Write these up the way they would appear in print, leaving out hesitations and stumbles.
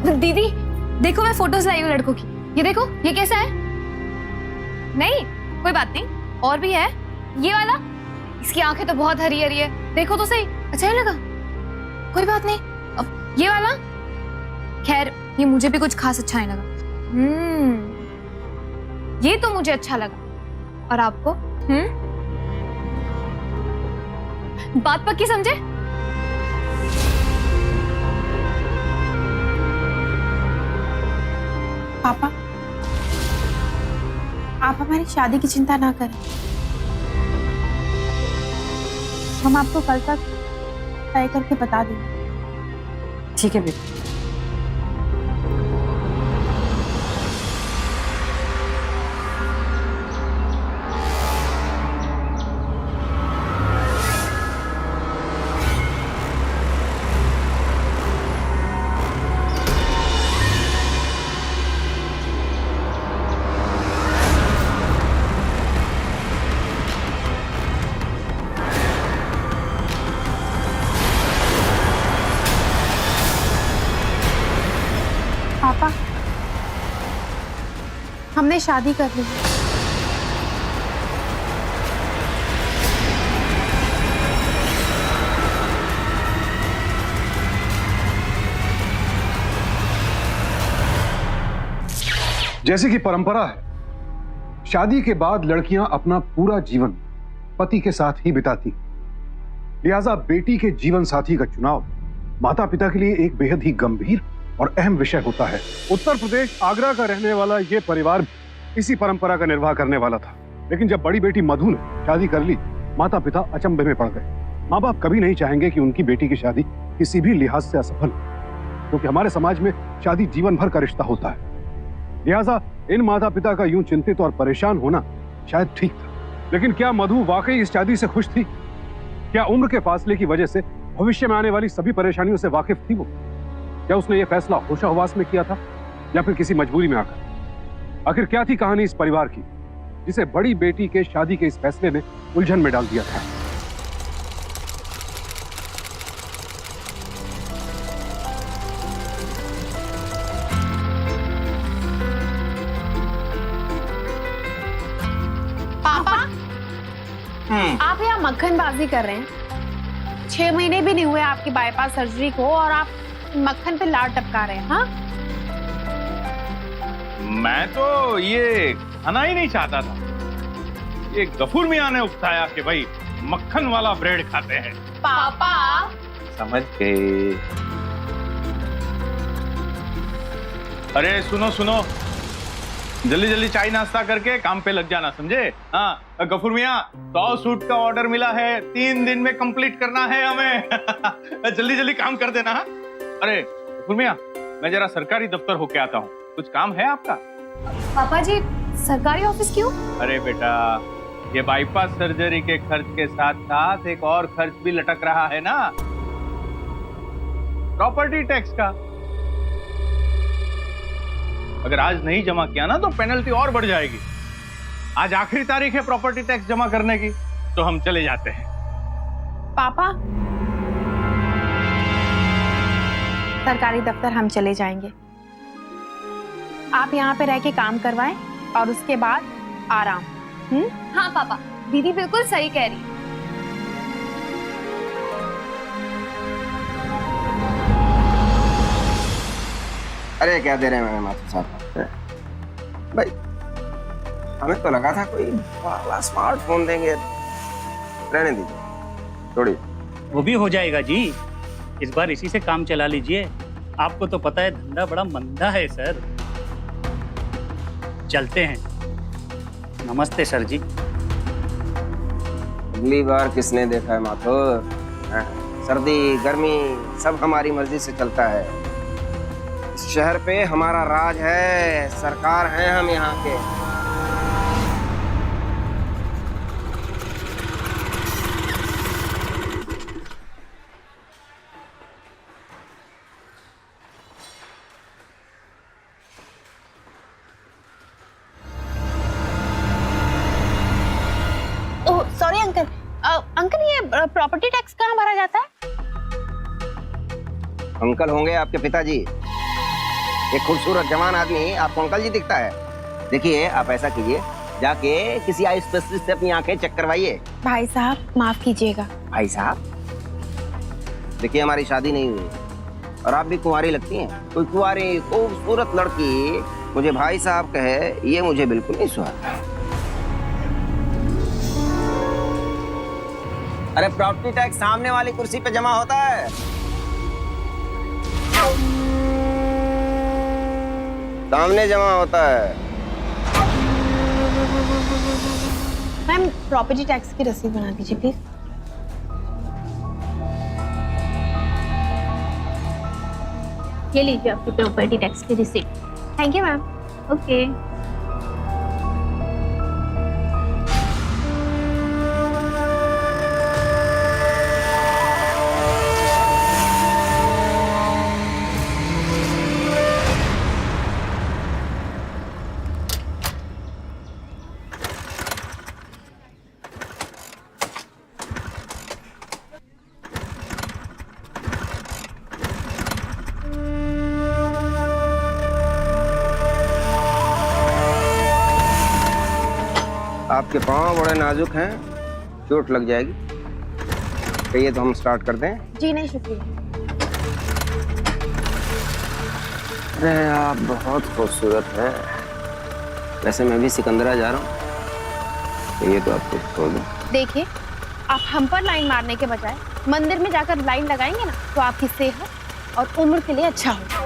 दीदी देखो, मैं फोटोज लाई हूँ लड़कों की। ये देखो, ये कैसा है? नहीं, कोई बात नहीं, और भी है। ये वाला, इसकी आंखें तो बहुत हरी हरी है, देखो तो सही। अच्छा नहीं लगा? कोई बात नहीं। अब ये वाला, खैर ये मुझे भी कुछ खास अच्छा नहीं लगा। ये तो मुझे अच्छा लगा। और आपको? बात पक्की समझे? पापा, आप हमारी शादी की चिंता ना करें। हम आपको कल तक तय करके बता देंगे। ठीक है बेटा। पापा, हमने शादी कर ली है। जैसे कि परंपरा है, शादी के बाद लड़कियां अपना पूरा जीवन पति के साथ ही बिताती हैं। लिहाजा बेटी के जीवन साथी का चुनाव माता पिता के लिए एक बेहद ही गंभीर और अहम विषय होता है। उत्तर प्रदेश आगरा का रहने वाला यह परिवार इसी परंपरा का निर्वाह करने वाला था, लेकिन जब बड़ी बेटी मधु ने शादी कर ली, माता पिता अचंभे में पड़ गए। माँ बाप कभी नहीं चाहेंगे कि उनकी बेटी की शादी किसी भी लिहाज से असफल हो, क्योंकि हमारे समाज में शादी जीवन भर का रिश्ता होता है। लिहाजा इन माता पिता का यूं चिंतित और परेशान होना शायद ठीक था। लेकिन क्या मधु वाकई इस शादी से खुश थी? क्या उम्र के फासले की वजह से भविष्य में आने वाली सभी परेशानियों से वाकिफ थी वो? क्या उसने ये फैसला होशाहवास में किया था या फिर किसी मजबूरी में आकर? आखिर क्या थी कहानी इस परिवार की जिसे बड़ी बेटी के शादी के इस फैसले ने उलझन में डाल दिया था? पापा, आप यहाँ मक्खनबाजी कर रहे हैं। 6 महीने भी नहीं हुए आपकी बाईपास सर्जरी को और आप मक्खन पे लार टपका रहे हैं। हाँ, मैं तो ये खाना ही नहीं चाहता था। ये गफूर मियां ने उकसाया कि भाई मक्खन वाला ब्रेड खाते हैं। पापा समझ गए। अरे सुनो सुनो, जल्दी जल्दी चाय नाश्ता करके काम पे लग जाना, समझे? हाँ गफूर मियां, 100 सूट का ऑर्डर मिला है, 3 दिन में कंप्लीट करना है हमें। जल्दी जल्दी काम कर देना। हाँ? अरे गफूर मियां, मैं जरा सरकारी दफ्तर होके आता हूँ, कुछ काम है आपका? पापा जी, सरकारी ऑफिस क्यों? अरे बेटा, ये बाईपास सर्जरी के खर्च के साथ साथ एक और खर्च भी लटक रहा है ना, प्रॉपर्टी टैक्स का। अगर आज नहीं जमा किया ना तो पेनल्टी और बढ़ जाएगी। आज आखिरी तारीख है प्रॉपर्टी टैक्स जमा करने की, तो हम चले जाते हैं। पापा, सरकारी दफ्तर हम चले जाएंगे। आप यहाँ पे रह के काम करवाएं और उसके बाद आराम। हाँ पापा, दीदी बिल्कुल सही कह रही है। अरे क्या दे रहे हैं माथुर साहब भाई? हमें तो लगा था कोई वाला स्मार्टफोन देंगे। रहने दीजिए थोड़ी। वो भी हो जाएगा जी, इस बार इसी से काम चला लीजिए। आपको तो पता है धंधा बड़ा मंदा है सर। चलते हैं। नमस्ते सर जी। अगली बार किसने देखा है माथुर? सर्दी गर्मी सब हमारी मर्जी से चलता है। इस शहर पे हमारा राज है, सरकार है हम यहाँ के। Oh sorry uncle. अंकल ये प्रॉपर्टी टैक्स कहाँ भरा जाता है? अंकल होंगे आपके पिताजी। एक खूबसूरत जवान आदमी आपको अंकल जी दिखता है। देखिए आप ऐसा कीजिए, जाके किसी आई स्पेशलिस्ट से अपनी आंखें चेक करवाइए। भाई साहब माफ कीजिएगा। भाई साहब, देखिए हमारी शादी नहीं हुई और आप भी कुंवारी लगती हैं। कोई कुंवारी खूबसूरत लड़की मुझे भाई साहब कहे, ये मुझे बिल्कुल नहीं सुहाता। अरे प्रॉपर्टी टैक्स सामने वाली कुर्सी पे जमा होता है। सामने जमा होता है। मैम प्रॉपर्टी टैक्स की रसीद बना दीजिए प्लीज। ये लीजिए आपकी प्रॉपर्टी टैक्स की receipt. Thank you ma'am. Okay. आपके पाँव बड़े नाजुक हैं, चोट लग जाएगी। कहिए तो हम स्टार्ट करते हैं। जी नहीं शुक्रिया। अरे आप बहुत खूबसूरत हैं। वैसे मैं भी सिकंदरा जा रहा हूँ, कहिए तो आपको छोड़ दूँ। देखिए आप हम पर लाइन मारने के बजाय मंदिर में जाकर लाइन लगाएंगे ना तो आपकी सेहत और उम्र के लिए अच्छा होगा।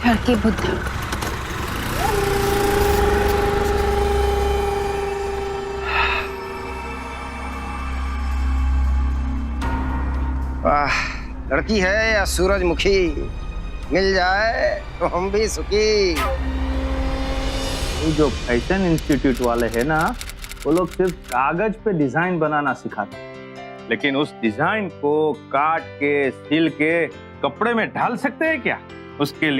घर के बुद्ध। वाह, लड़की है या सूरजमुखी, मिल जाए तो हम भी सुखी। ये जो फैशन इंस्टीट्यूट वाले हैं ना, वो लोग सिर्फ कागज पे डिजाइन बनाना सिखाते हैं, लेकिन उस डिजाइन को काट के सिल के कपड़े में ढाल सकते हैं क्या? उसके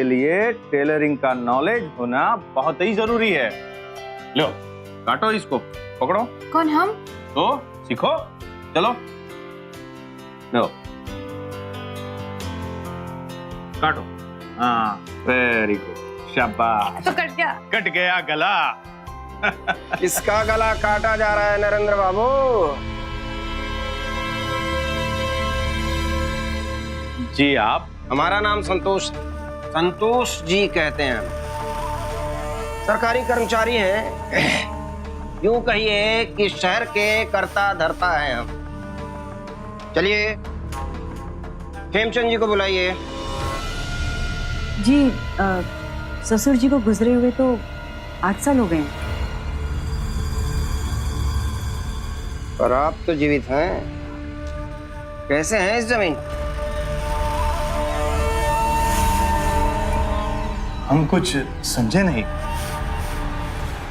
लिए टेलरिंग का नॉलेज होना बहुत ही जरूरी है। लो काटो, इसको पकड़ो। कौन हम? तो सीखो, चलो लो काटो। हाँ वेरी गुड, शाबाश। तो कट गया। कट गया गला। किसका गला काटा जा रहा है नरेंद्र बाबू? जी आप? हमारा नाम संतोष, संतोष जी कहते हैं हम। सरकारी कर्मचारी हैं, यूं कहिए कि शहर के कर्ता धर्ता हैं हम। चलिए खेमचंद जी को बुलाइए। जी ससुर जी को गुजरे हुए तो 8 साल हो गए हैं। और आप तो जीवित हैं, कैसे हैं इस जमीन? हम कुछ समझे नहीं।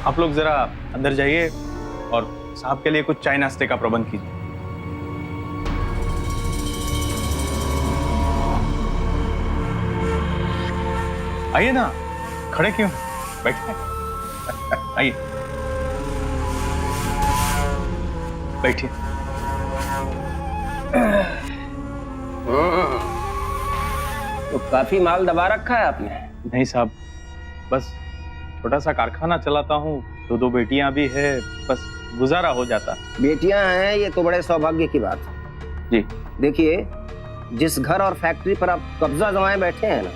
आप लोग जरा अंदर जाइए और साहब के लिए कुछ चाय नाश्ते का प्रबंध कीजिए। आइए ना, खड़े क्यों, बैठिए। आइए बैठिए। तो काफी माल दबा रखा है आपने। नहीं साहब, बस छोटा सा कारखाना चलाता हूँ, 2 बेटियां भी है, बस गुजारा हो जाता। बेटियां हैं, ये तो बड़े सौभाग्य की बात है। जी देखिए, जिस घर और फैक्ट्री पर आप कब्जा जमाए बैठे हैं ना,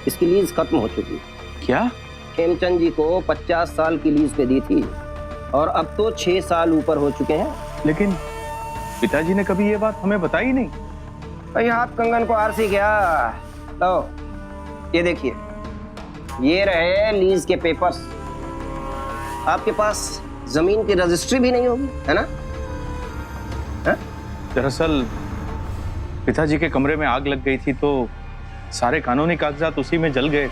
इसकी लीज खत्म हो चुकी है। क्या? खेमचंद जी को 50 साल की लीज पे दी थी और अब तो 6 साल ऊपर हो चुके हैं। लेकिन पिताजी ने कभी ये बात हमें बताई नहीं। भाई हाथ कंगन को आरसी क्या। तो ये देखिए, ये रहे लीज के पेपर्स। आपके पास जमीन की रजिस्ट्री भी नहीं होगी, है ना? दरअसल पिताजी के कमरे में आग लग गई थी तो सारे कानूनी कागजात उसी में जल गए।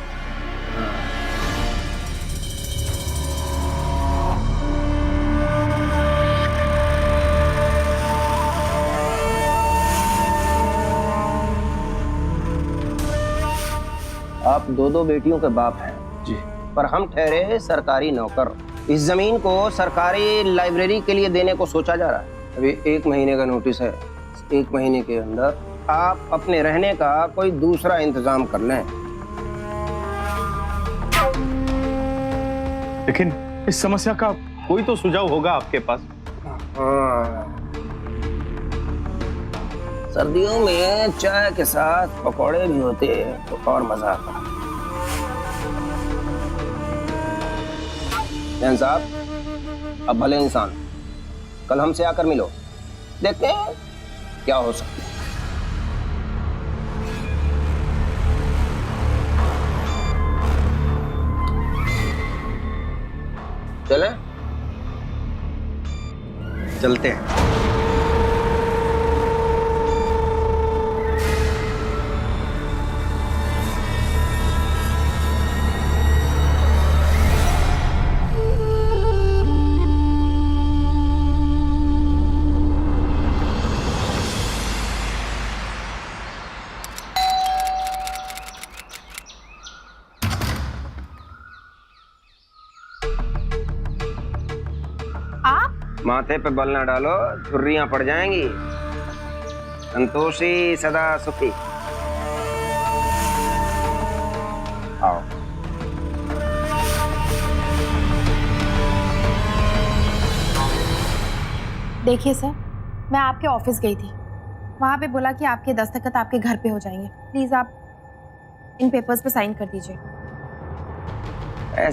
आप 2 बेटियों के बाप हैं। जी पर हम ठहरे सरकारी नौकर। इस जमीन को सरकारी लाइब्रेरी के लिए देने को सोचा जा रहा है। अभी 1 महीने का नोटिस है। 1 महीने के अंदर आप अपने रहने का कोई दूसरा इंतजाम कर लें। लेकिन इस समस्या का कोई तो सुझाव होगा आपके पास। हाँ। सर्दियों में चाय के साथ पकौड़े भी होते तो और मजा आता। जैन साहब, अब भले इंसान, कल हमसे आकर मिलो, देखते हैं क्या हो सकता है। चले, चलते हैं। माथे पे बल ना डालो, झुर्रियां पड़ जाएंगी। संतोषी सदा सुखी। आओ। देखिए सर, मैं आपके ऑफिस गई थी, वहां पे बोला कि आपके दस्तखत आपके घर पे हो जाएंगे। प्लीज आप इन पेपर्स पे साइन कर दीजिए।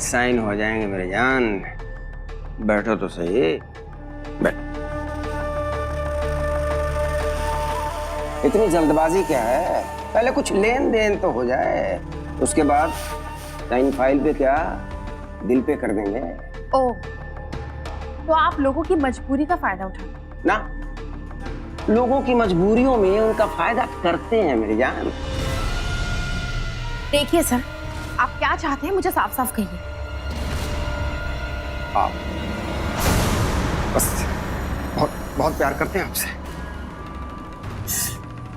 साइन हो जाएंगे मेरे जान। बैठो तो सही। इतनी जल्दबाजी क्या है? पहले कुछ लेन देन तो हो जाए, उसके बाद साइन फाइल पे क्या दिल पे कर देंगे। ओह, तो आप लोगों की मजबूरी का फायदा उठाते ना? लोगों की मजबूरियों में उनका फायदा करते हैं मेरी जान। देखिए सर, आप क्या चाहते हैं मुझे साफ साफ कहिए। आप बस बहुत बहुत प्यार करते हैं आपसे।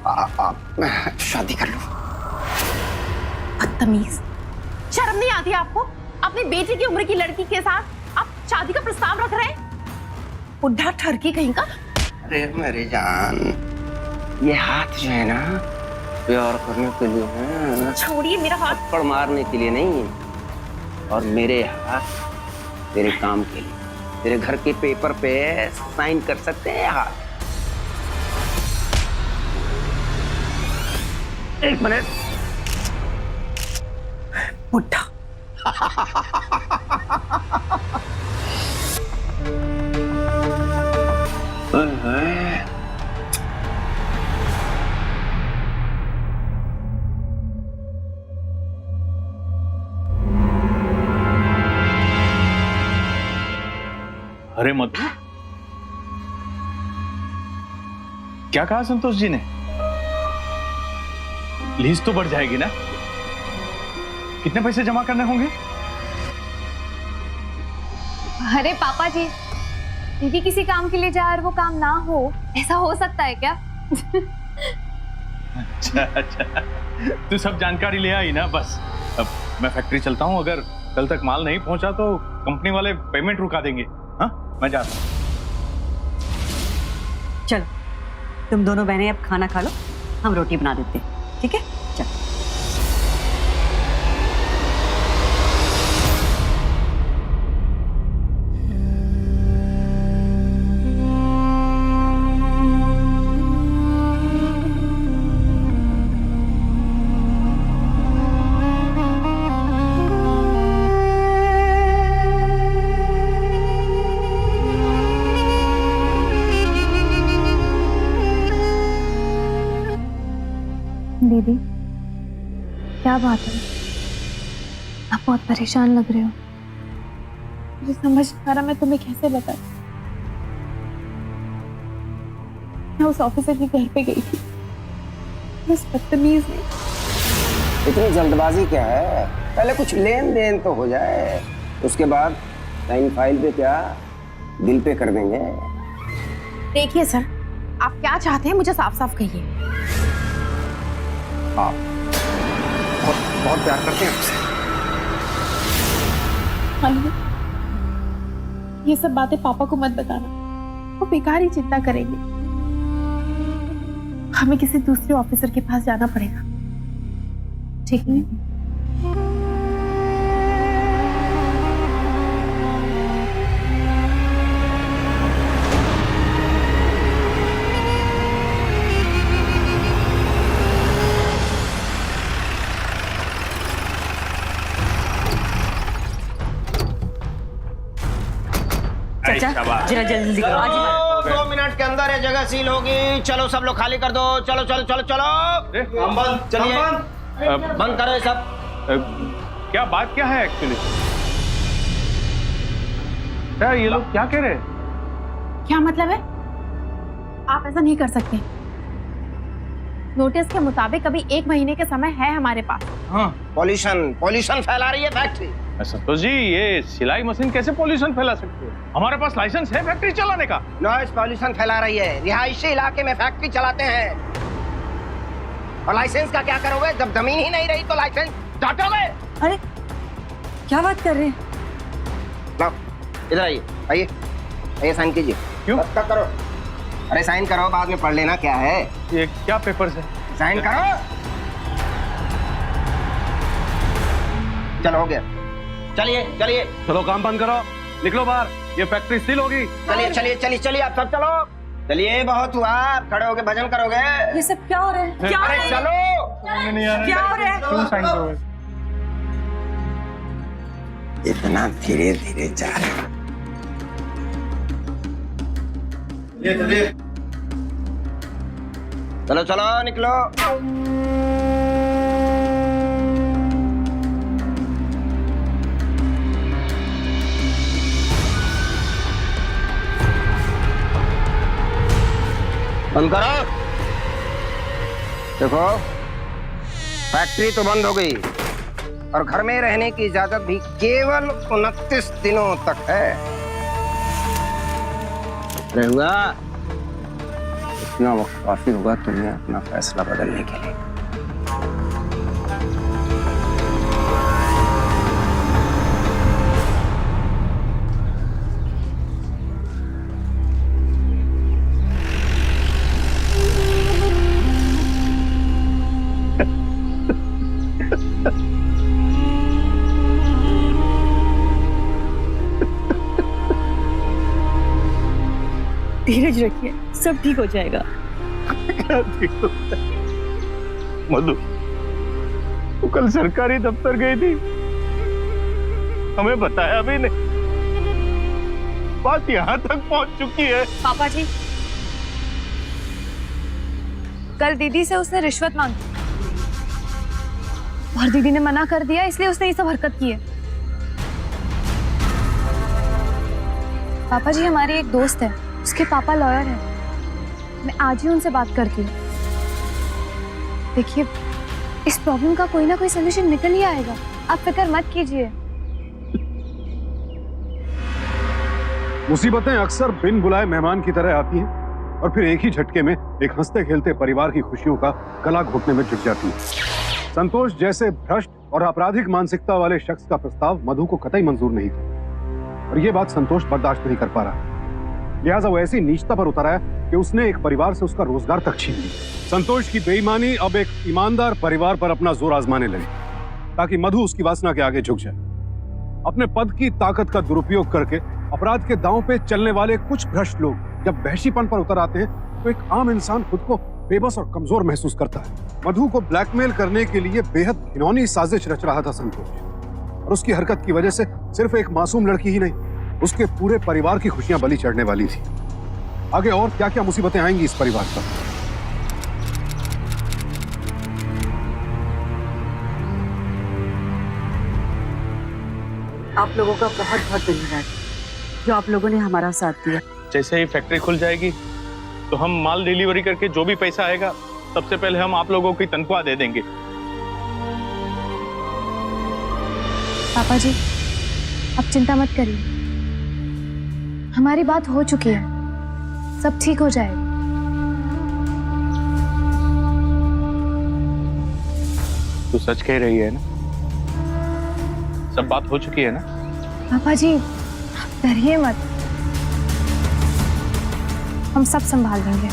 आप शादी कर लो। बदतमीज, शर्म नहीं आती आपको? अपनी बेटी की उम्र की लड़की के साथ आप शादी का प्रस्ताव रख रहे हैं? बुढ़ा ठरकी कहीं का। अरे मेरी जान, ये हाथ जो है ना, प्यार करने के लिए है। छोड़िए मेरा हाथ। थप्पड़ मारने के लिए नहीं, और मेरे हाथ तेरे काम के लिए। तेरे घर के पेपर पे साइन कर सकते हैं हाथ। 1 मिनट। बुढ़ा। अरे मधु, क्या कहा संतोष जी ने? लीज तो बढ़ जाएगी ना? कितने पैसे जमा करने होंगे? अरे पापा जी, दीदी किसी काम के लिए जाए और वो काम ना हो, ऐसा हो सकता है क्या? अच्छा, तू सब जानकारी ले आई ना? बस अब मैं फैक्ट्री चलता हूँ। अगर कल तक माल नहीं पहुंचा तो कंपनी वाले पेमेंट रुका देंगे। हाँ, मैं जाता हूँ। चलो, तुम दोनों बहनें अब खाना खा लो, हम रोटी बना देते हैं, ठीक है? चलो। दीदी, क्या बात है? आप बहुत परेशान लग रहे हो। मुझे समझ नहीं आ रहा मैं तुम्हें कैसे बताऊं। मैं उस ऑफिसर के घर पे गई थी, उस बदतमीज ने। इतनी जल्दबाजी क्या है? पहले कुछ लेन देन तो हो जाए, उसके बाद साइन फाइल पे क्या दिल पे कर देंगे। देखिए सर, आप क्या चाहते हैं मुझे साफ साफ कहिए। आप बहुत बहुत प्यार करते हैं आपसे। मालूम है, ये सब बातें पापा को मत बताना, वो बेकार ही चिंता करेंगे। हमें किसी दूसरे ऑफिसर के पास जाना पड़ेगा, ठीक है? चाचा जरा जल्दी करो, आज ही चलो, 2 मिनट के अंदर ये जगह सील होगी। चलो सब लोग खाली कर दो। चलो चलो चलो चलो हम बंद, चलिए हम बंद। बंद करो ये सब। क्या बात क्या है एक्चुअली? क्या ये लोग क्या कह रहे हैं? क्या मतलब है? आप ऐसा नहीं कर सकते। नोटिस के मुताबिक अभी 1 महीने के समय है हमारे पास। हाँ पॉल्यूशन पॉल्यूशन फैला रही है फैक्ट्री। संतोष जी, ये सिलाई मशीन कैसे पॉल्यूशन फैला सकती है? हमारे पास लाइसेंस है फैक्ट्री चलाने का। नॉइस पॉल्यूशन फैला रही है। रिहायशी इलाके में फैक्ट्री चलाते हैं, और लाइसेंस का क्या करोगे? जब जमीन ही नहीं रही तो लाइसेंस काटोगे? अरे क्या बात कर रहे हैं? लो इधर आइए, आइए आइए, साइन कीजिए। क्यों? तब करो। अरे साइन करो, बाद में पढ़ लेना क्या है। ये क्या पेपर्स है? साइन करो। चलो हो गया, चलिए चलिए चलो काम बंद करो, निकलो बाहर, ये फैक्ट्री सील होगी। चलिए चलिए चलिए चलिए, आप सब चलो। चलिए बहुत हुआ, आप खड़े होके भजन करोगे। ये सब क्या हो रहा है? क्या हो अरे रहा है? चलो। क्या हो रहा है? क्यों साइन करोगे? इतना धीरे धीरे जा रहे हैं। चलो चलो निकलो। बंद करो। देखो फैक्ट्री तो बंद हो गई, और घर में रहने की इजाजत भी केवल 29 दिनों तक है। रहुआ इतना वक्त काफी होगा तुम्हें अपना फैसला बदलने के लिए। धीरज रखिए, सब ठीक हो जाएगा। मधु, तू कल सरकारी दफ्तर गई थी, हमें बताया भी नहीं। बात यहाँ तक पहुँच चुकी है। पापा जी, कल दीदी से उसने रिश्वत मांगी और दीदी ने मना कर दिया, इसलिए उसने ये सब हरकत की है। पापा जी, हमारी एक दोस्त है, उसके पापा लॉयर हैं। मैं आज ही उनसे बात करती हूँ। देखिए, इस प्रॉब्लम का कोई ना कोई सलूशन निकल ही आएगा, आप फिक्र मत कीजिए। मुसीबतें अक्सर बिन बुलाए मेहमान की तरह आती हैं और फिर एक ही झटके में एक हंसते खेलते परिवार की खुशियों का गला घोटने में जुट जाती है। संतोष जैसे भ्रष्ट और आपराधिक मानसिकता वाले शख्स का प्रस्ताव मधु को कतई मंजूर नहीं था, और ये बात संतोष बर्दाश्त नहीं कर पा रहा। लिहाजा वो ऐसी नीचता पर उतर आया कि उसने एक परिवार से उसका रोजगार तक छीन लिया। संतोष की बेईमानी अब एक ईमानदार परिवार पर अपना जोर आजमाने लगी, ताकि मधु उसकी वासना के आगे झुक जाए। अपने पद की ताकत का दुरुपयोग करके अपराध के दांव पे चलने वाले कुछ भ्रष्ट लोग जब वहशीपन पर उतर आते हैं, तो एक आम इंसान खुद को बेबस और कमजोर महसूस करता है। मधु को ब्लैकमेल करने के लिए बेहद घिनौनी साजिश रच रहा था संतोष, और उसकी हरकत की वजह से सिर्फ एक मासूम लड़की ही नहीं, उसके पूरे परिवार की खुशियां बलि चढ़ने वाली थी। आगे और क्या क्या मुसीबतें आएंगी इस परिवार पर। आप लोगों का बहुत बहुत धन्यवाद, जो आप लोगों ने हमारा साथ दिया। जैसे ही फैक्ट्री खुल जाएगी तो हम माल डिलीवरी करके जो भी पैसा आएगा सबसे पहले हम आप लोगों की तनख्वाह दे देंगे। पापा जी, अब चिंता मत करिए, हमारी बात हो चुकी है, सब ठीक हो जाएगा। तू सच कह रही है ना? सब बात हो चुकी है ना? पापा जी आप डरिए मत, हम सब संभाल लेंगे।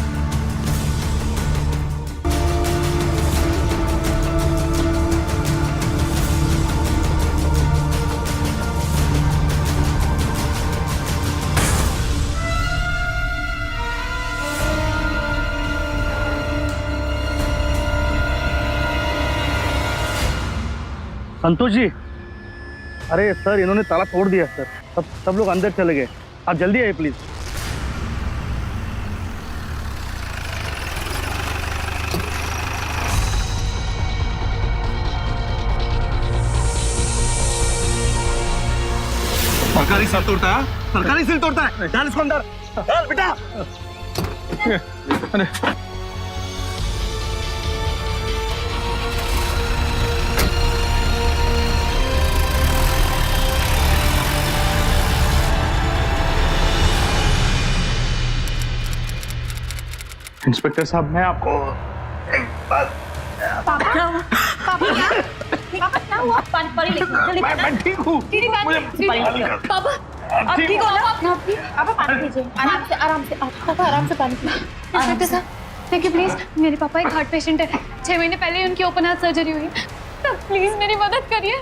संतोष जी, अरे सर इन्होंने ताला तोड़ दिया सर, सब लोग अंदर चले गए, आप जल्दी आइए प्लीज। सरकारी सिल तोड़ता है, सरकारी सिल तोड़ता है। डाल इसको अंदर, डाल बेटा। इंस्पेक्टर साहब, मैं आपको पापा क्या हुआ? पानी पानी लेके जल्दी मैं ठीक हूँ। पापा आप ठीक हो ना? पापा पानी दीजिए, आराम से पापा आराम से पानी पीजिए। इंस्पेक्टर साहब देखिए प्लीज, मेरे पापा एक हार्ट पेशेंट है, 6 महीने पहले ही उनकी ओपन हार्ट सर्जरी हुई, तो प्लीज मेरी मदद करिए।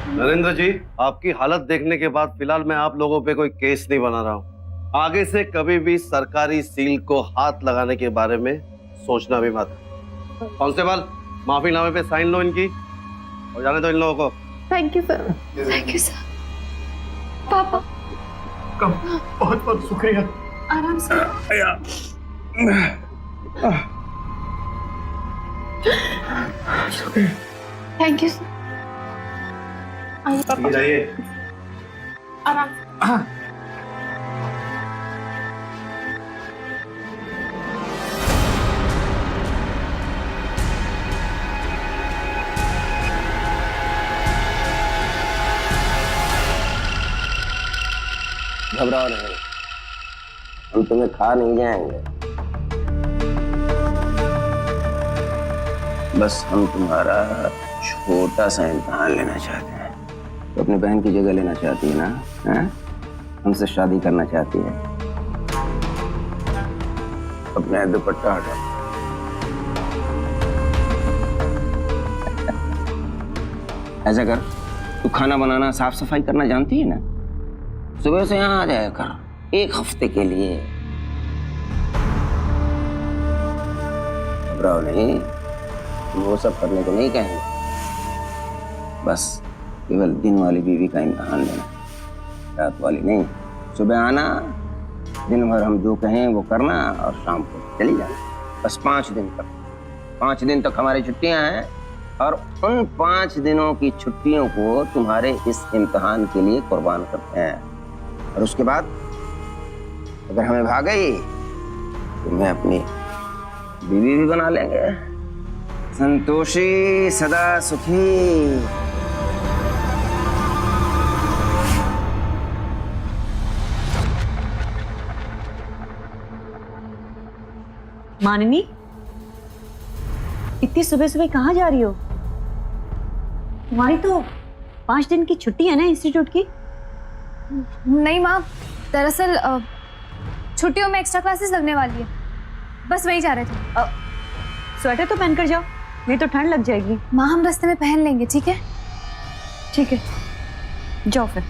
नरेंद्र जी, आपकी हालत देखने के बाद फिलहाल मैं आप लोगों पे कोई केस नहीं बना रहा हूँ। आगे से कभी भी सरकारी सील को हाथ लगाने के बारे में सोचना भी मत। कांस्टेबल, माफीनामे पे साइन लो इनकी और जाने दो इन लोगों को। Thank you sir. Thank you sir. पापा बहुत बहुत शुक्रिया। आराम से। Thank you sir. आइए पापा, जाइए। आराम से। घबराओ नहीं, हम तुम्हें खा नहीं जाएंगे। बस हम तुम्हारा छोटा सा इम्तिहान लेना चाहते हैं। तो अपनी बहन की जगह लेना चाहती है ना? हैं? हमसे शादी करना चाहती है? अपना दुपट्टा हटा। ऐसा कर, तू खाना बनाना साफ सफाई करना जानती है ना? सुबह से यहाँ आ जाया कर 1 हफ्ते के लिए। घबराओ नहीं, वो सब करने को नहीं कहेंगे। बस केवल दिन वाली बीवी का इम्तिहान लेना, रात वाली नहीं। सुबह आना, दिन भर हम जो कहें वो करना और शाम को चली जाना। बस 5 दिन तक। 5 दिन तक हमारी छुट्टियां हैं और उन 5 दिनों की छुट्टियों को तुम्हारे इस इम्तिहान के लिए कुर्बान करते हैं। और उसके बाद अगर हमें भाग गई तो मैं अपनी बीवी भी बना लेंगे। संतोषी सदा सुखी। माननी, इतनी सुबह सुबह कहाँ जा रही हो? तुम्हारी तो 5 दिन की छुट्टी है ना इंस्टीट्यूट की? नहीं माँ, दरअसल छुट्टियों में एक्स्ट्रा क्लासेस लगने वाली है, बस वही जा रहे थे। स्वेटर तो पहन कर जाओ, नहीं तो ठंड लग जाएगी। माँ हम रास्ते में पहन लेंगे, ठीक है? ठीक है, जाओ फिर।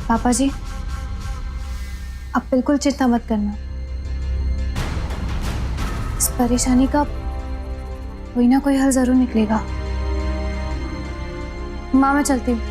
पापा जी आप बिल्कुल चिंता मत करना, इस परेशानी का कोई ना कोई हल जरूर निकलेगा। माँ मैं चलती हूँ।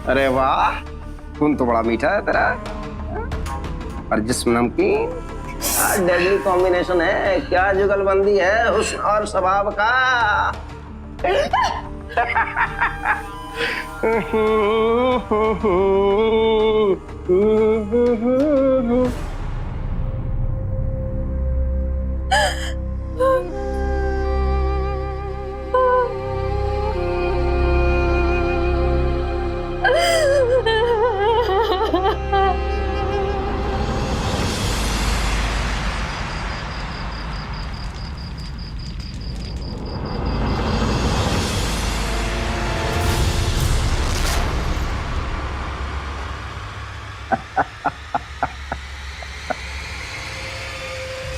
अरे वाह, खून तो बड़ा मीठा है तेरा और जिस्म नमकीन। डेडली कॉम्बिनेशन है। क्या जुगलबंदी है हुस्न और स्वभाव का।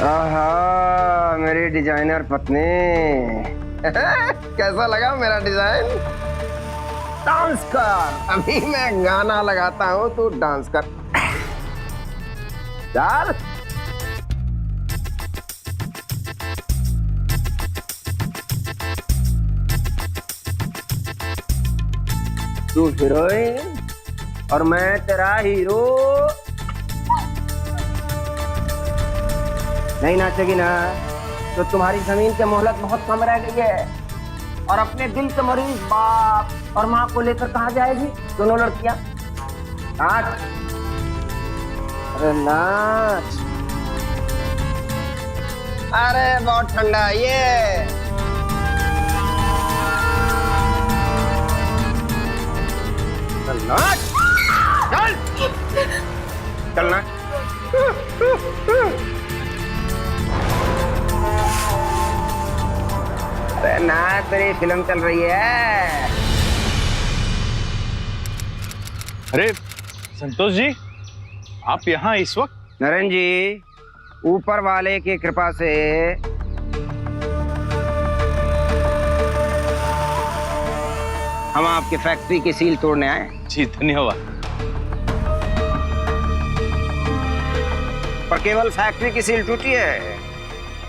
आहा, मेरी डिजाइनर पत्नी कैसा लगा मेरा डिजाइन? डांस कर, अभी मैं गाना लगाता हूँ, तू डांस कर। चल। तू हीरोइन और मैं तेरा हीरो। नहीं नाचेगी ना तो तुम्हारी जमीन की मोहलत बहुत कम रह गई है, और अपने दिल के मरीज बाप और माँ को लेकर कहाँ जाएगी दोनों लड़कियां? नाच, अरे नाच। अरे बहुत ठंडा है ये। चल नाच, चल चल नाच। अरे ना, तेरी फिल्म चल रही है। अरे संतोष जी, आप यहाँ इस वक्त? नरेंद्र जी, ऊपर वाले की कृपा से हम आपकी फैक्ट्री की सील तोड़ने आए। जी धन्यवाद। पर केवल फैक्ट्री की सील टूटी है,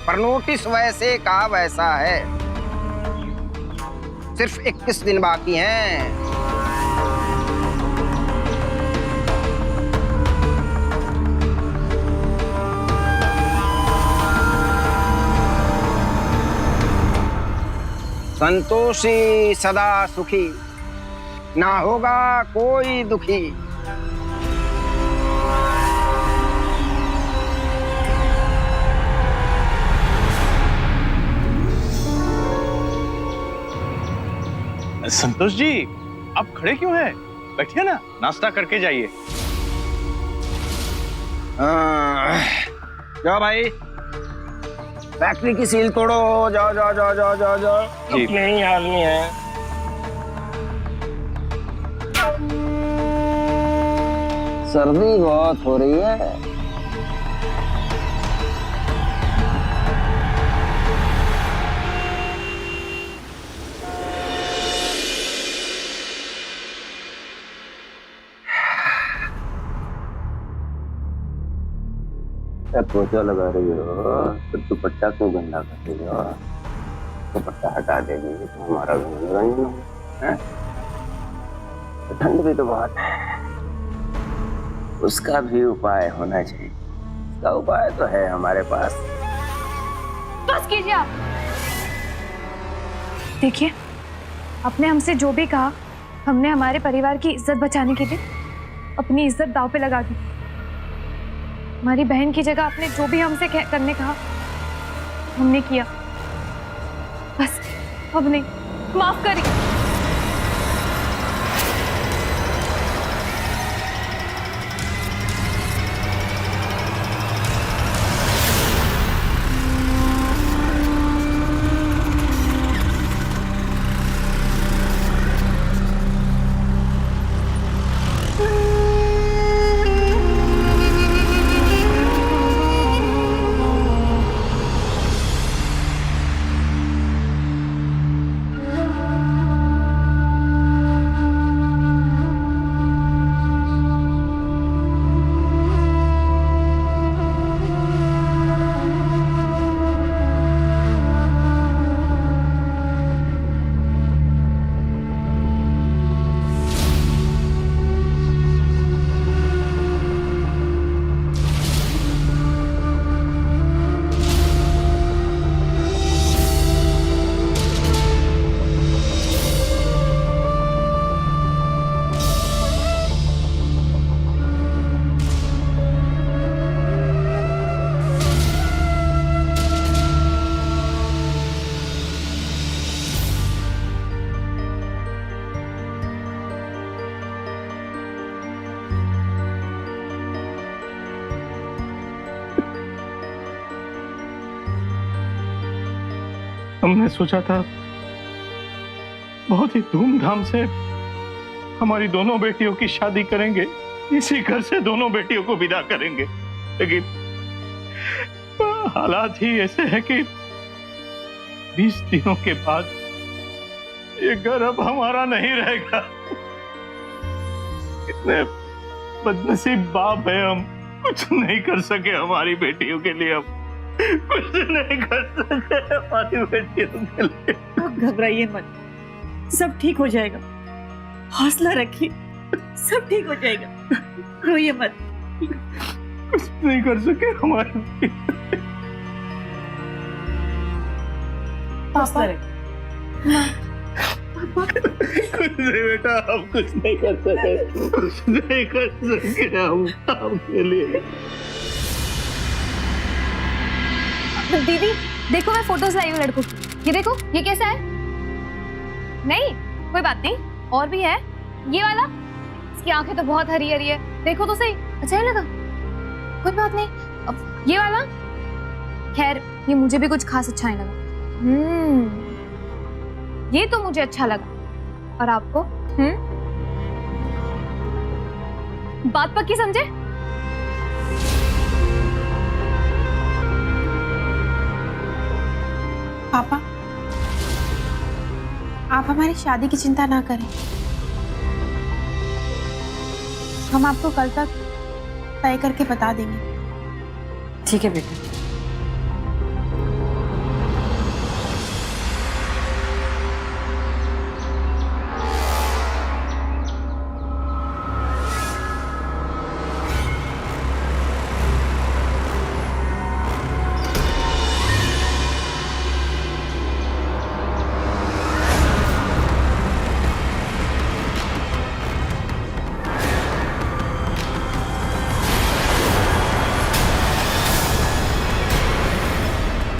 पर नोटिस वैसे का वैसा है। सिर्फ 21 दिन बाकी हैं। संतोषी सदा सुखी, ना होगा कोई दुखी। संतोष जी, आप खड़े क्यों हैं? बैठिए ना, नाश्ता करके जाइए। जाओ भाई, फैक्ट्री की सील तोड़ो। जाओ जाओ जाओ जाओ जाओ जाओ। यही आदमी है। सर्दी बहुत हो रही है। पोछा लगा रही हो तो दुपट्टा क्यों गंदा कर रही हो? दुपट्टा हटा देगी तो हमारा मनोरंजन है। ठंड भी तो बहुत है, उसका भी उपाय होना चाहिए। उसका उपाय तो है हमारे पास। बस कीजिए आप। देखिए, आपने हमसे जो भी कहा, हमने हमारे परिवार की इज्जत बचाने के लिए अपनी इज्जत दांव पे लगा दी। हमारी बहन की जगह आपने जो भी हमसे करने कहा, हमने किया। बस अब नहीं, माफ करिए। हमने सोचा था बहुत ही धूमधाम से हमारी दोनों बेटियों की शादी करेंगे, इसी घर से दोनों बेटियों को विदा करेंगे, लेकिन हालात ही ऐसे हैं कि 20 दिनों के बाद ये घर अब हमारा नहीं रहेगा। कितने बदनसीब बाप है हम, कुछ नहीं कर सके हमारी बेटियों के लिए, हम कुछ नहीं कर सके हमारी बेटियों के लिए। आप घबराइए मत, सब ठीक हो जाएगा, हौसला रखिए, सब ठीक हो जाएगा, रोइए मत। कुछ नहीं कर सके हमारी। पापा कुछ नहीं बेटा, हम कुछ नहीं कर सके, कुछ नहीं कर सके हम आपके लिए। दीदी देखो, मैं फोटोज लाई हूँ लड़कों की, ये देखो, ये कैसा है? नहीं कोई बात नहीं, और भी है, ये वाला, इसकी आंखें तो बहुत हरी हरी है, देखो तो सही, अच्छा नहीं लगा? कोई बात नहीं। अब ये वाला, खैर ये मुझे भी कुछ खास अच्छा नहीं लगा। ये तो मुझे अच्छा लगा, और आपको? बात पक्की समझे? पापा, आप हमारी शादी की चिंता ना करें, हम आपको कल तक तय करके बता देंगे। ठीक है बेटा।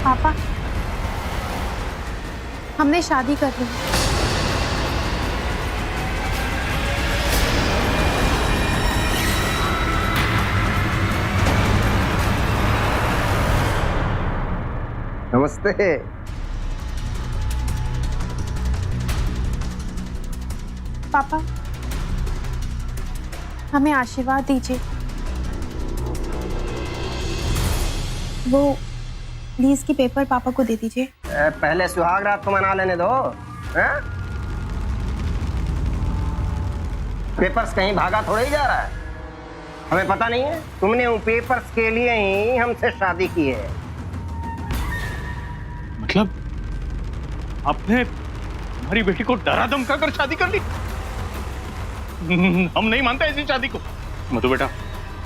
पापा, हमने शादी कर ली। नमस्ते। पापा, हमें आशीर्वाद दीजिए। वो प्लीज की पेपर पापा को दे दीजिए। पहले सुहाग रात को मना लेने दो। हैं? पेपर्स कहीं भागा थोड़ा ही जा रहा है, हमें पता नहीं है? तुमने उन पेपर्स के लिए ही हमसे शादी की है। मतलब आपने हमारी बेटी को डरा धमका कर शादी कर ली? हम नहीं मानते ऐसी शादी को। मधु बेटा,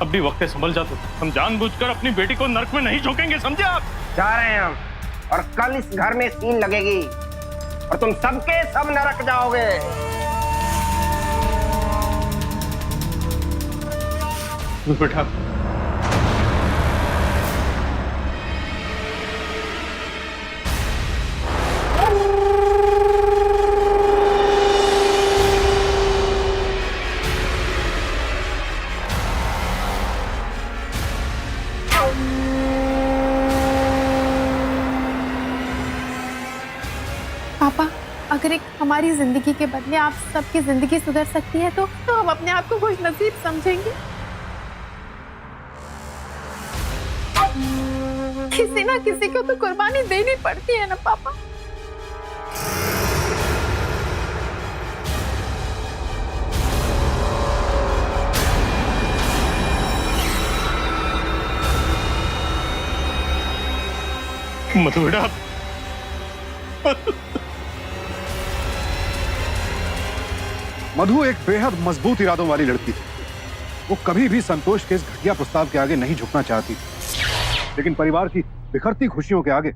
अब भी वक्त है, संभल जा। तो हम जानबूझकर अपनी बेटी को नर्क में नहीं झोंकेंगे, समझे आप? जा रहे हैं हम, और कल इस घर में सील लगेगी और तुम सबके सब नरक जाओगे। बेटा, पापा, अगर एक हमारी जिंदगी के बदले आप सबकी जिंदगी सुधर सकती है तो हम अपने आप को खुशनसीब समझेंगे। किसी ना किसी को तो कुर्बानी देनी पड़ती है ना पापा। मधु बेटा, मधु एक बेहद मजबूत इरादों वाली लड़की थी। वो कभी भी संतोष के इस घटिया प्रस्ताव के आगे नहीं झुकना चाहती, लेकिन परिवार की बिखरती खुशियों के आगे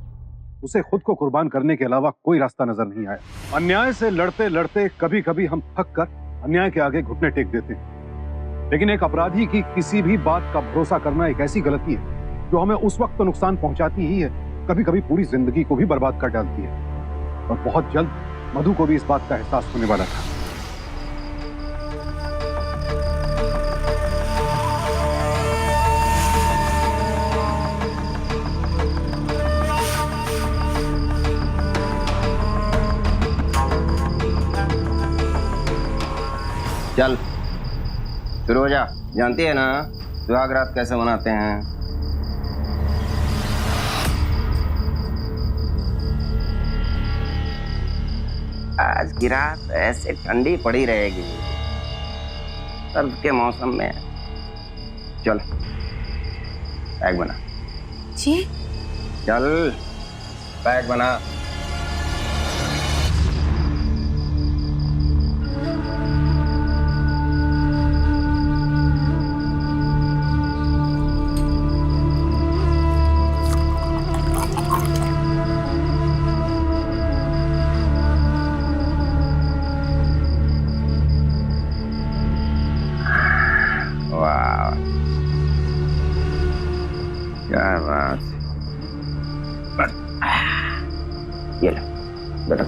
उसे खुद को कुर्बान करने के अलावा कोई रास्ता नजर नहीं आया। अन्याय से लड़ते लड़ते कभी कभी हम थक कर अन्याय के आगे घुटने टेक देते हैं, लेकिन एक अपराधी की किसी भी बात का भरोसा करना एक ऐसी गलती है जो हमें उस वक्त तो नुकसान पहुंचाती ही है, कभी कभी पूरी जिंदगी को भी बर्बाद कर डालती है। और बहुत जल्द मधु को भी इस बात का एहसास होने वाला था। चल शुरू हो जा। जानती है ना सुहाग रात कैसे मनाते हैं? आज की रात ऐसे ठंडी पड़ी रहेगी सर्द के मौसम में। चल बैग बना। जी चल बैग बना। वाह क्या बात। ये लो बेटा।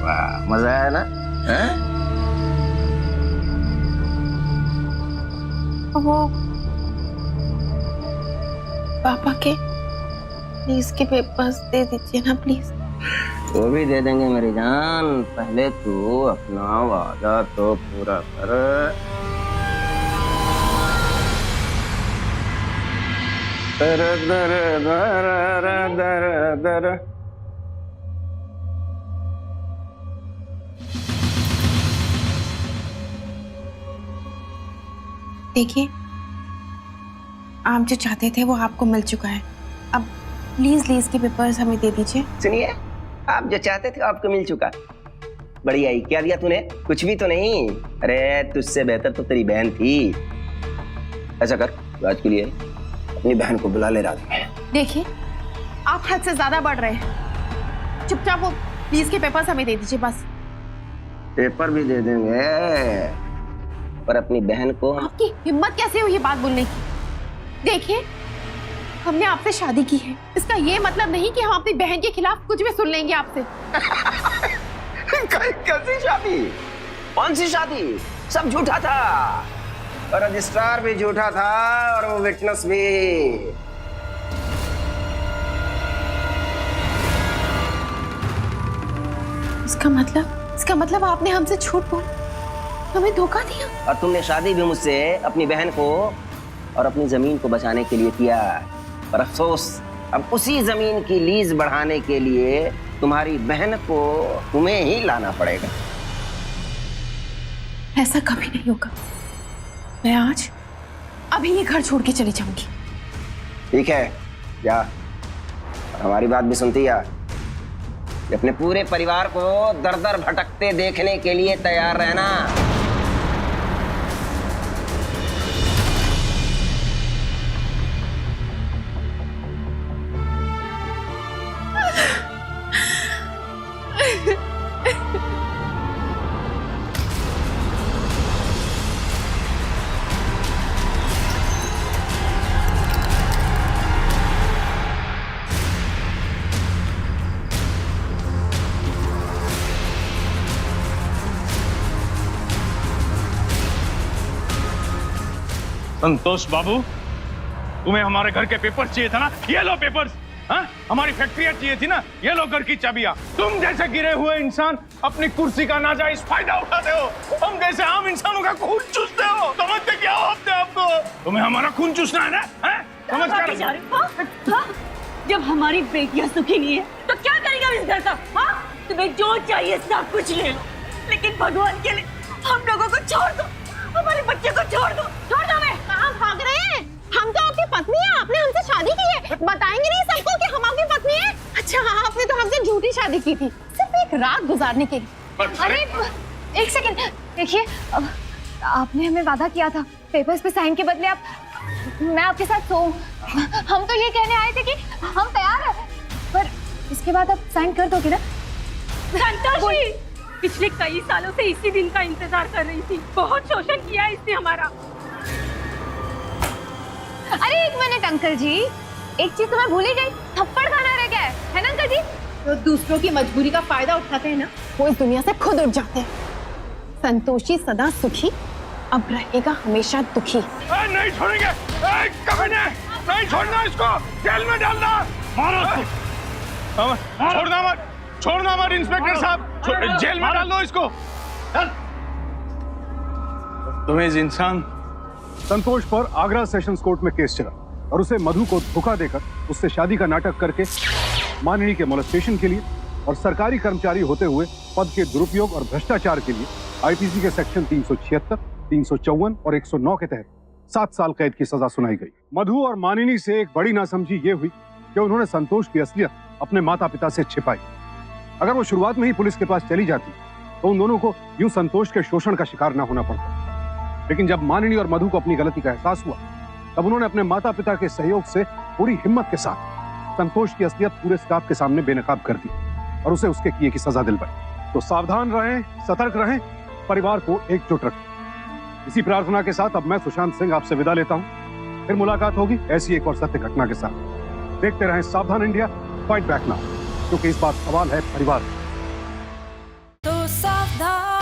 वाह मजा आया ना? हैं? वो पापा के प्लीज के पेपर्स दे दीजिए ना प्लीज। वो भी दे देंगे मेरी जान, पहले तू अपना वादा तो पूरा कर। दर दर दर दर दर। देखिए आप जो चाहते थे वो आपको मिल चुका है। अब प्लीज लीज के पेपर्स हमें दे दीजिए। सुनिए, आप जो चाहते थे आपको मिल चुका। बढ़िया ही। क्या दिया तूने? कुछ भी तो नहीं। अरे तुझसे बेहतर तो तेरी बहन थी। ऐसा कर, आज के लिए अपनी बहन को बुला ले रात में। देखिए आप हद से ज्यादा बढ़ रहे हैं। चुपचाप वो प्लीज के पेपर्स हमें दे दीजिए बस। पेपर भी दे देंगे पर अपनी बहन को। आपकी हिम्मत कैसे हुई ये बात बोलने की? देखिए हमने आपसे शादी की है, इसका ये मतलब नहीं कि हम अपनी बहन के खिलाफ कुछ भी सुन लेंगे आपसे। कैसी शादी? कौन सी शादी? सब झूठा था और रजिस्ट्रार भी झूठा था और वो विटनेस भी। इसका मतलब आपने हमसे झूठ बोल हमें धोखा दिया। और तुमने शादी भी मुझसे अपनी बहन को और अपनी जमीन को बचाने के लिए किया। पर अफसोस अब उसी जमीन की लीज बढ़ाने के लिए तुम्हारी बहन को तुम्हें ही लाना पड़ेगा। ऐसा कभी नहीं होगा। मैं आज अभी ये घर छोड़ के चली जाऊंगी। ठीक है जा, हमारी बात भी सुनती है। अपने पूरे परिवार को दर दर भटकते देखने के लिए तैयार रहना। संतोष बाबू, तुम्हें हमारे घर के पेपर चाहिए था ना? ये लो पेपर्स। हाँ? हमारी फैक्ट्रियां चाहिए थी ना? ये लो घर की चाबियां। तुम जैसे गिरे हुए इंसान अपनी कुर्सी का नाजायज फायदा उठाते हो। हम जैसे आम इंसानों का खून चूसते हो। समझते क्या हो अपने आपको? तुम्हें हमारा खून चूसना है ना? समझ कर। जब हमारी बेटियां सुखी नहीं है तो क्या करेगा इस घर का? हाँ? तुम्हें जो चाहिए सब कुछ ले लो, लेकिन भगवान के लिए हम लोगों को छोड़ दो, हमारे बच्चे को छोड़ दो। छोड़ दो। मैं कहाँ भाग रहे हैं? हम तो आपकी पत्नी है, आपने हमसे शादी की है। बताएंगे नहीं सबको कि हम आपकी पत्नी है? अच्छा आपने तो हमसे झूठी शादी की थी सिर्फ एक रात गुजारने के लिए। अरे एक सेकंड, देखिए आपने हमें वादा किया था पेपर्स पे साइन के बदले आप मैं आपके साथ सोऊं। हम तो ये कहने आए थे कि हम तैयार हैं, पर इसके बाद आप साइन कर दोगे ना? संतोषी, पिछले कई सालों से इसी दिन का इंतजार कर रही थी। बहुत शोषण किया है इसने हमारा। अरे एक मिनट अंकल जी, एक चीज तो मैं भूल ही गई, थप्पड़ खाना रह गया है ना अंकल जी? तो दूसरों की मजबूरी का फायदा उठाते हैं ना, वो इस दुनिया से खुद उठ जाते हैं। संतोषी सदा सुखी, अब रहेगा हमेशा दुखी। नहीं छोड़ेंगे। नहीं छोड़ना इसको, जेल में डालना। मारो इसको। छोड़ना मत। छोड़ना मत इंस्पेक्टर साहब, जेल में डाल दो इसको। तुम्हें इंसान। संतोष पर आगरा सेशंस कोर्ट में केस चला और उसे मधु को धोखा देकर उससे शादी का नाटक करके माननी के मोलेस्टेशन के लिए और सरकारी कर्मचारी होते हुए पद के दुरुपयोग और भ्रष्टाचार के लिए आईपीसी के सेक्शन 376, 354 और 109 के तहत 7 साल कैद की सजा सुनाई गई। मधु और मानिनी से एक बड़ी नासमझी ये हुई कि उन्होंने संतोष की असलियत अपने माता पिता से छिपाई। अगर वो शुरुआत में ही पुलिस के पास चली जाती तो उन दोनों को यूं संतोष के शोषण का शिकार न होना पड़ता। लेकिन जब मानिनी और मधु को अपनी गलती का एहसास हुआ तब उन्होंने अपने माता पिता के सहयोग से पूरी हिम्मत के साथ संतोष की असलियत पूरे स्टाफ के सामने बेनकाब कर दी और उसे उसके किए की सजा दिलवाई। तो सावधान रहें, सतर्क रहें, परिवार को एकजुट रखें। इसी प्रार्थना के साथ अब मैं सुशांत सिंह आपसे विदा लेता हूं। फिर मुलाकात होगी ऐसी एक और सत्य घटना के साथ। देखते रहें सावधान इंडिया, फाइट बैक नाउ, क्योंकि इस बात सवाल है परिवार। तो सावधान।